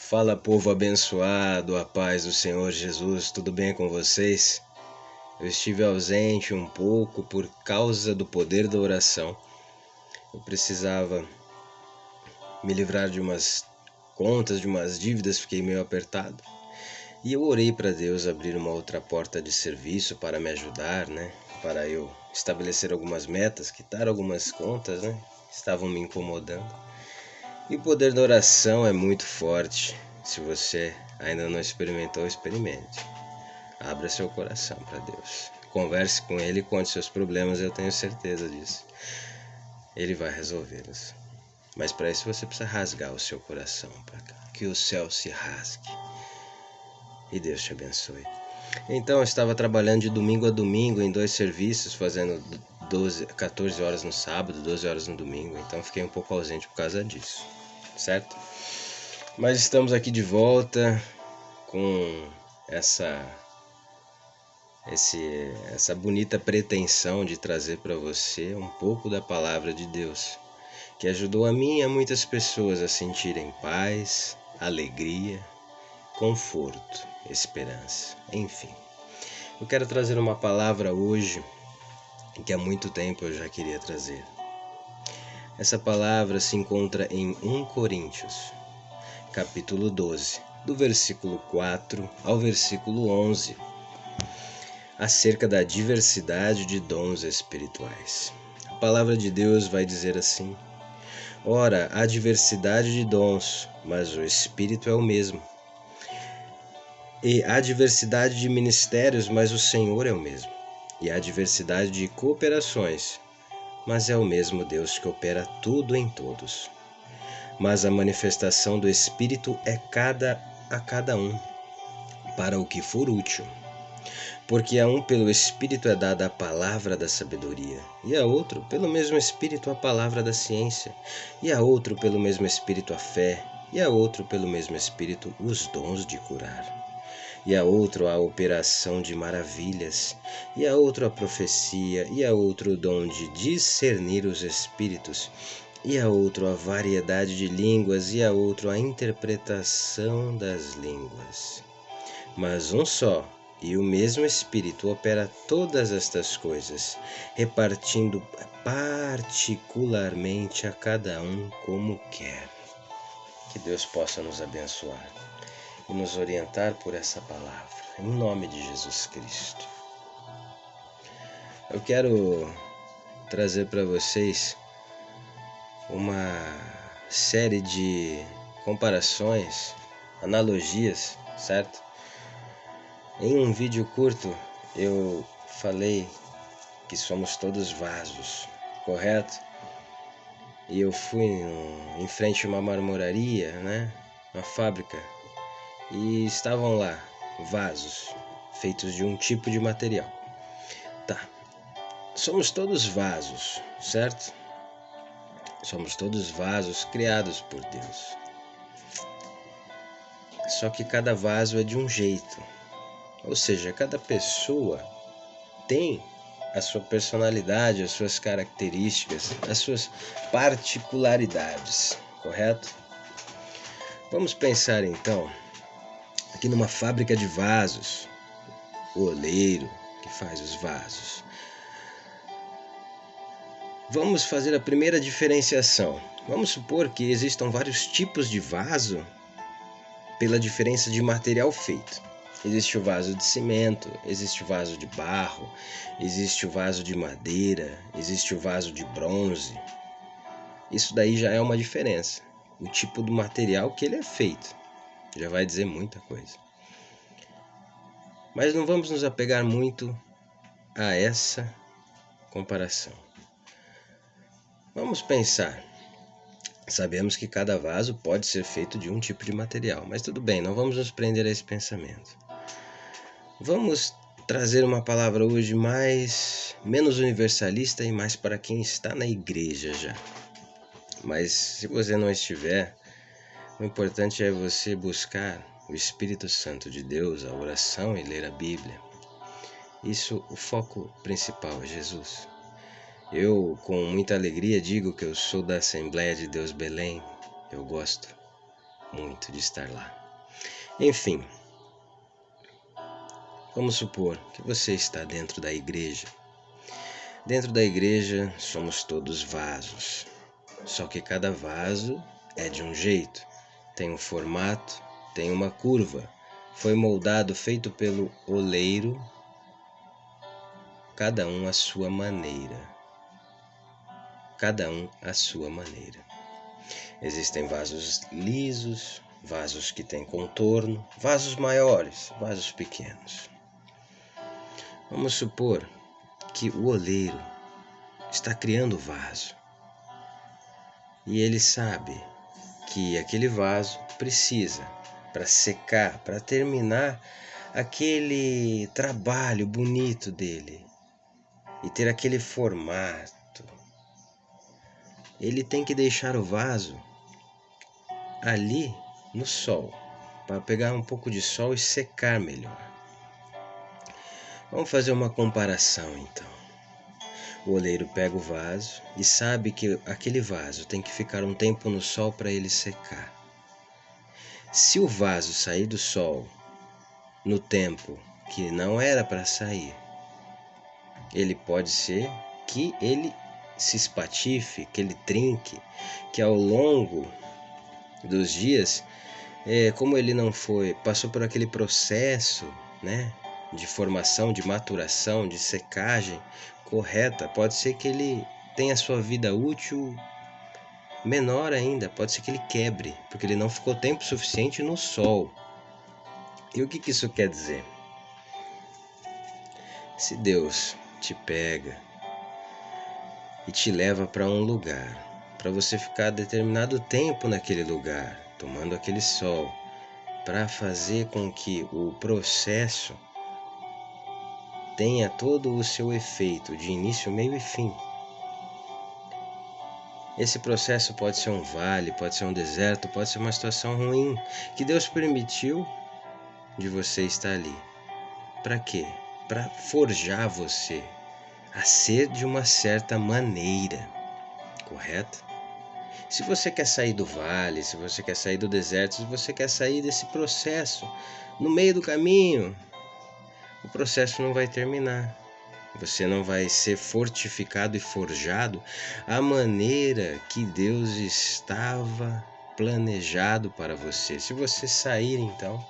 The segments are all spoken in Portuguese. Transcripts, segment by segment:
Fala, povo abençoado, a paz do Senhor Jesus, tudo bem com vocês? Eu estive ausente um pouco por causa do poder da oração. Eu precisava me livrar de umas contas, de umas dívidas, fiquei meio apertado. E eu orei para Deus abrir uma outra porta de serviço para me ajudar, Para eu estabelecer algumas metas, quitar algumas contas, Que estavam me incomodando. E o poder da oração é muito forte. Se você ainda não experimentou, experimente. Abra seu coração para Deus. Converse com Ele, conte seus problemas, eu tenho certeza disso. Ele vai resolvê-los. Mas para isso você precisa rasgar o seu coração para cá. Que o céu se rasgue. E Deus te abençoe. Então eu estava trabalhando de domingo a domingo em 2 serviços, fazendo 14 horas no sábado, 12 horas no domingo. Então fiquei um pouco ausente por causa disso. Certo? Mas estamos aqui de volta com essa bonita pretensão de trazer para você um pouco da palavra de Deus, que ajudou a mim e a muitas pessoas a sentirem paz, alegria, conforto, esperança, enfim. Eu quero trazer uma palavra hoje que há muito tempo eu já queria trazer. Essa palavra se encontra em 1 Coríntios, capítulo 12, do versículo 4 ao versículo 11, acerca da diversidade de dons espirituais. A palavra de Deus vai dizer assim: Ora, há diversidade de dons, mas o Espírito é o mesmo. E há diversidade de ministérios, mas o Senhor é o mesmo. E há diversidade de cooperações, mas é o mesmo Deus que opera tudo em todos. Mas a manifestação do Espírito é a cada um, para o que for útil. Porque a um pelo Espírito é dada a palavra da sabedoria, e a outro pelo mesmo Espírito a palavra da ciência, e a outro pelo mesmo Espírito a fé, e a outro pelo mesmo Espírito os dons de curar, e a outro a operação de maravilhas, e a outro a profecia, e a outro o dom de discernir os espíritos, e a outro a variedade de línguas, e a outro a interpretação das línguas. Mas um só e o mesmo Espírito opera todas estas coisas, repartindo particularmente a cada um como quer. Que Deus possa nos abençoar e nos orientar por essa palavra, em nome de Jesus Cristo. Eu quero trazer para vocês uma série de comparações, analogias, certo? Em um vídeo curto eu falei que somos todos vasos, correto? E eu fui em frente a uma marmoraria, uma fábrica, e estavam lá vasos feitos de um tipo de material. Tá, somos todos vasos, certo? Somos todos vasos criados por Deus. Só que cada vaso é de um jeito. Ou seja, cada pessoa tem a sua personalidade, as suas características, as suas particularidades, correto? Vamos pensar então aqui numa fábrica de vasos, o oleiro que faz os vasos. Vamos fazer a primeira diferenciação. Vamos supor que existam vários tipos de vaso pela diferença de material feito. Existe o vaso de cimento, existe o vaso de barro, existe o vaso de madeira, existe o vaso de bronze. Isso daí já é uma diferença. O tipo do material que ele é feito já vai dizer muita coisa. Mas não vamos nos apegar muito a essa comparação. Vamos pensar. Sabemos que cada vaso pode ser feito de um tipo de material, mas tudo bem, não vamos nos prender a esse pensamento. Vamos trazer uma palavra hoje menos universalista e mais para quem está na igreja já. Mas se você não estiver, o importante é você buscar o Espírito Santo de Deus, a oração e ler a Bíblia. Isso, o foco principal é Jesus. Eu, com muita alegria, digo que eu sou da Assembleia de Deus Belém. Eu gosto muito de estar lá. Enfim, vamos supor que você está dentro da igreja. Dentro da igreja somos todos vasos, só que cada vaso é de um jeito, tem um formato, tem uma curva, foi moldado, feito pelo oleiro, cada um à sua maneira. Cada um à sua maneira. Existem vasos lisos, vasos que têm contorno, vasos maiores, vasos pequenos. Vamos supor que o oleiro está criando o vaso e ele sabe que aquele vaso precisa, para secar, para terminar aquele trabalho bonito dele e ter aquele formato, ele tem que deixar o vaso ali no sol, para pegar um pouco de sol e secar melhor. Vamos fazer uma comparação então. O oleiro pega o vaso e sabe que aquele vaso tem que ficar um tempo no sol para ele secar. Se o vaso sair do sol no tempo que não era para sair, ele pode ser que ele se espatife, que ele trinque, que ao longo dos dias, como ele não passou por aquele processo, né, de formação, de maturação, de secagem correta, pode ser que ele tenha sua vida útil menor ainda, pode ser que ele quebre, porque ele não ficou tempo suficiente no sol. E o que isso quer dizer? Se Deus te pega e te leva para um lugar, para você ficar determinado tempo naquele lugar, tomando aquele sol, para fazer com que o processo tenha todo o seu efeito de início, meio e fim. Esse processo pode ser um vale, pode ser um deserto, pode ser uma situação ruim que Deus permitiu de você estar ali. Para quê? Para forjar você a ser de uma certa maneira, correto? Se você quer sair do vale, se você quer sair do deserto, se você quer sair desse processo, no meio do caminho, o processo não vai terminar. Você não vai ser fortificado e forjado à maneira que Deus estava planejado para você. Se você sair, então,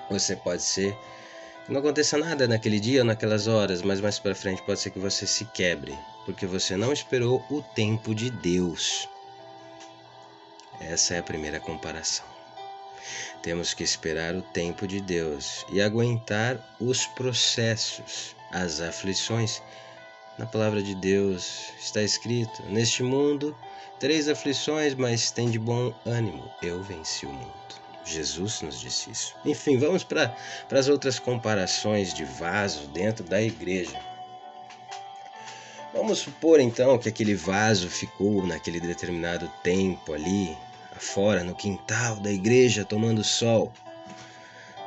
você pode ser que não aconteça nada naquele dia ou naquelas horas, mas mais para frente pode ser que você se quebre, porque você não esperou o tempo de Deus. Essa é a primeira comparação. Temos que esperar o tempo de Deus e aguentar os processos, as aflições. Na palavra de Deus está escrito: neste mundo 3 aflições, mas tem de bom ânimo, eu venci o mundo. Jesus nos disse isso. Enfim, vamos para as outras comparações de vaso dentro da igreja. Vamos supor então que aquele vaso ficou naquele determinado tempo ali, fora no quintal da igreja, tomando sol.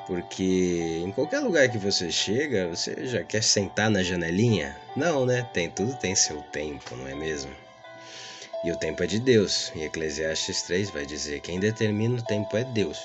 Porque em qualquer lugar que você chega, você já quer sentar na janelinha? Não, né? Tudo tem seu tempo, não é mesmo? E o tempo é de Deus. Em Eclesiastes 3 vai dizer: quem determina o tempo é Deus.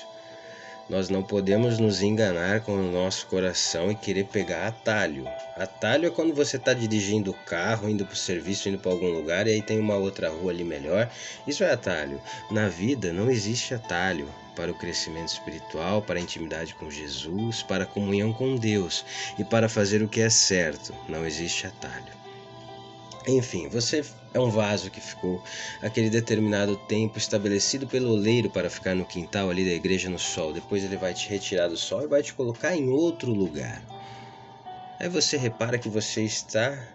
Nós não podemos nos enganar com o nosso coração e querer pegar atalho. Atalho é quando você está dirigindo o carro, indo para o serviço, indo para algum lugar e aí tem uma outra rua ali melhor. Isso é atalho. Na vida não existe atalho para o crescimento espiritual, para a intimidade com Jesus, para a comunhão com Deus e para fazer o que é certo. Não existe atalho. Enfim, você é um vaso que ficou aquele determinado tempo estabelecido pelo oleiro para ficar no quintal ali da igreja no sol. Depois ele vai te retirar do sol e vai te colocar em outro lugar. Aí você repara que você está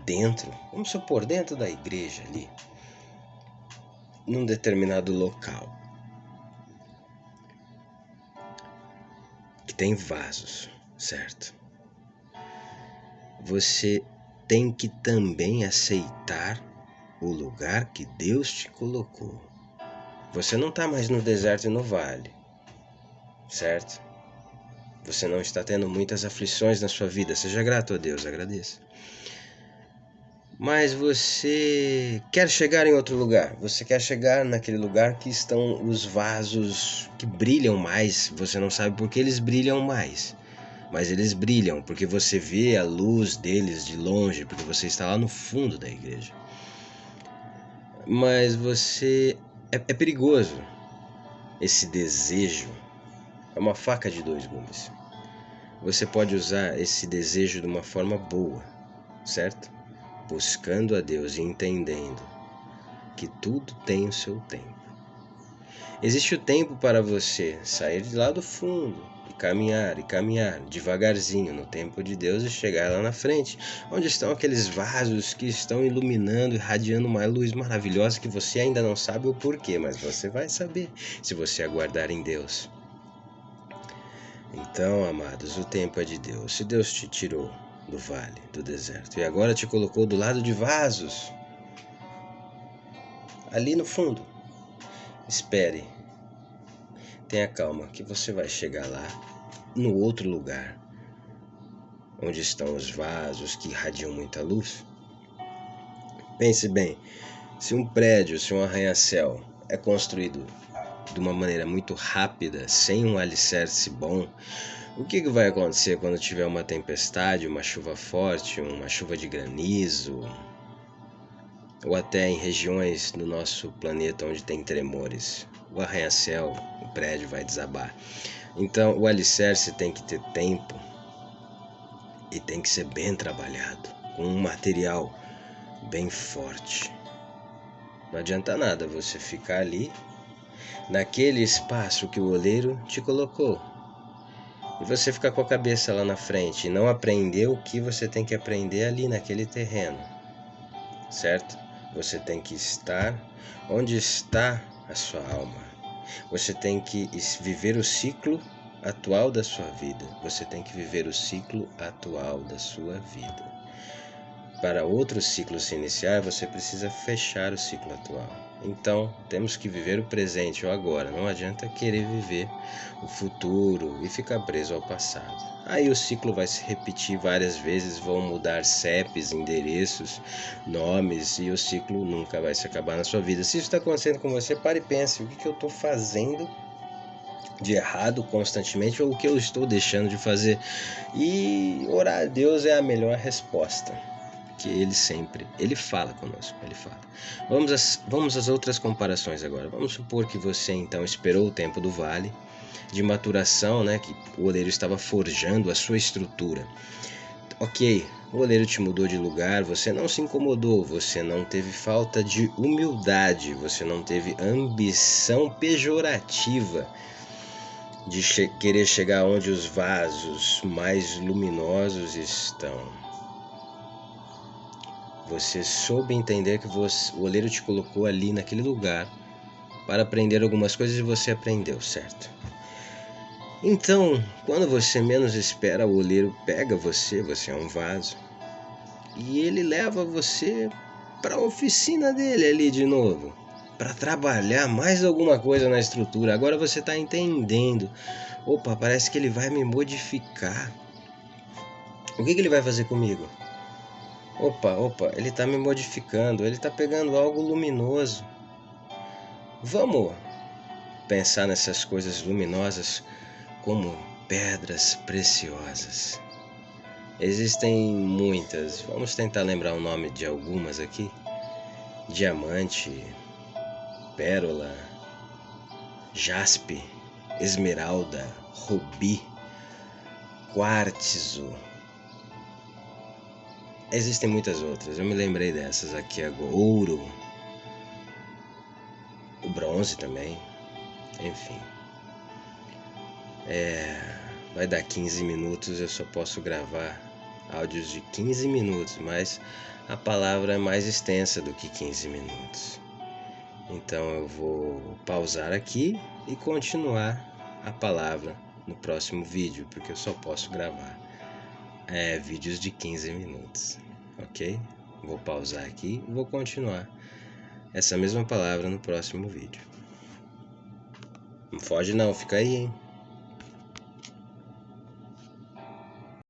dentro, vamos supor, dentro da igreja ali, num determinado local, que tem vasos, certo? Você tem que também aceitar o lugar que Deus te colocou. Você não está mais no deserto e no vale, certo? Você não está tendo muitas aflições na sua vida. Seja grato a Deus, agradeça. Mas você quer chegar em outro lugar. Você quer chegar naquele lugar que estão os vasos que brilham mais. Você não sabe por que eles brilham mais. Mas eles brilham porque você vê a luz deles de longe, porque você está lá no fundo da igreja. Mas você... É perigoso esse desejo. É uma faca de dois gumes. Você pode usar esse desejo de uma forma boa, certo? Buscando a Deus e entendendo que tudo tem o seu tempo. Existe o tempo para você sair de lá do fundo e caminhar devagarzinho no tempo de Deus e chegar lá na frente, onde estão aqueles vasos que estão iluminando, irradiando uma luz maravilhosa que você ainda não sabe o porquê, mas você vai saber se você aguardar em Deus. Então, amados, o tempo é de Deus. Se Deus te tirou do vale, do deserto, e agora te colocou do lado de vasos, ali no fundo, espere, tenha calma, que você vai chegar lá, no outro lugar, onde estão os vasos que irradiam muita luz. Pense bem, se um prédio, se um arranha-céu é construído de uma maneira muito rápida, sem um alicerce bom, o que vai acontecer quando tiver uma tempestade, uma chuva forte, uma chuva de granizo, ou até em regiões do nosso planeta onde tem tremores? O arranha-céu, o prédio vai desabar. Então o alicerce tem que ter tempo e tem que ser bem trabalhado, com um material bem forte. Não adianta nada você ficar ali, naquele espaço que o oleiro te colocou, e você ficar com a cabeça lá na frente e não aprender o que você tem que aprender ali naquele terreno, certo? Você tem que estar onde está a sua alma. Você tem que viver o ciclo atual da sua vida. Você tem que viver o ciclo atual da sua vida. Para outro ciclo se iniciar, você precisa fechar o ciclo atual. Então, temos que viver o presente, o agora. Não adianta querer viver o futuro e ficar preso ao passado. Aí o ciclo vai se repetir várias vezes, vão mudar CEPs, endereços, nomes, e o ciclo nunca vai se acabar na sua vida. Se isso está acontecendo com você, pare e pense, o que eu estou fazendo de errado constantemente, ou o que eu estou deixando de fazer? E orar a Deus é a melhor resposta. Que ele fala conosco, ele fala. Vamos às outras comparações agora. Vamos supor que você então esperou o tempo do vale de maturação, né, que o oleiro estava forjando a sua estrutura. Ok, o oleiro te mudou de lugar, você não se incomodou, você não teve falta de humildade, você não teve ambição pejorativa de querer chegar onde os vasos mais luminosos estão. Você soube entender que o oleiro te colocou ali naquele lugar para aprender algumas coisas e você aprendeu, certo? Então, quando você menos espera, o oleiro pega você é um vaso, e ele leva você para a oficina dele ali de novo, para trabalhar mais alguma coisa na estrutura. Agora você está entendendo. Opa, parece que ele vai me modificar. O que ele vai fazer comigo? Opa, ele está me modificando, ele está pegando algo luminoso. Vamos pensar nessas coisas luminosas como pedras preciosas. Existem muitas, vamos tentar lembrar o nome de algumas aqui: diamante, pérola, jaspe, esmeralda, rubi, quartzo. Existem muitas outras, eu me lembrei dessas aqui agora. Ouro, o bronze também, enfim. Vai dar 15 minutos, eu só posso gravar áudios de 15 minutos, mas a palavra é mais extensa do que 15 minutos. Então eu vou pausar aqui e continuar a palavra no próximo vídeo, porque eu só posso gravar vídeos de 15 minutos, ok? Vou pausar aqui e vou continuar essa mesma palavra no próximo vídeo. Não foge não, fica aí, hein?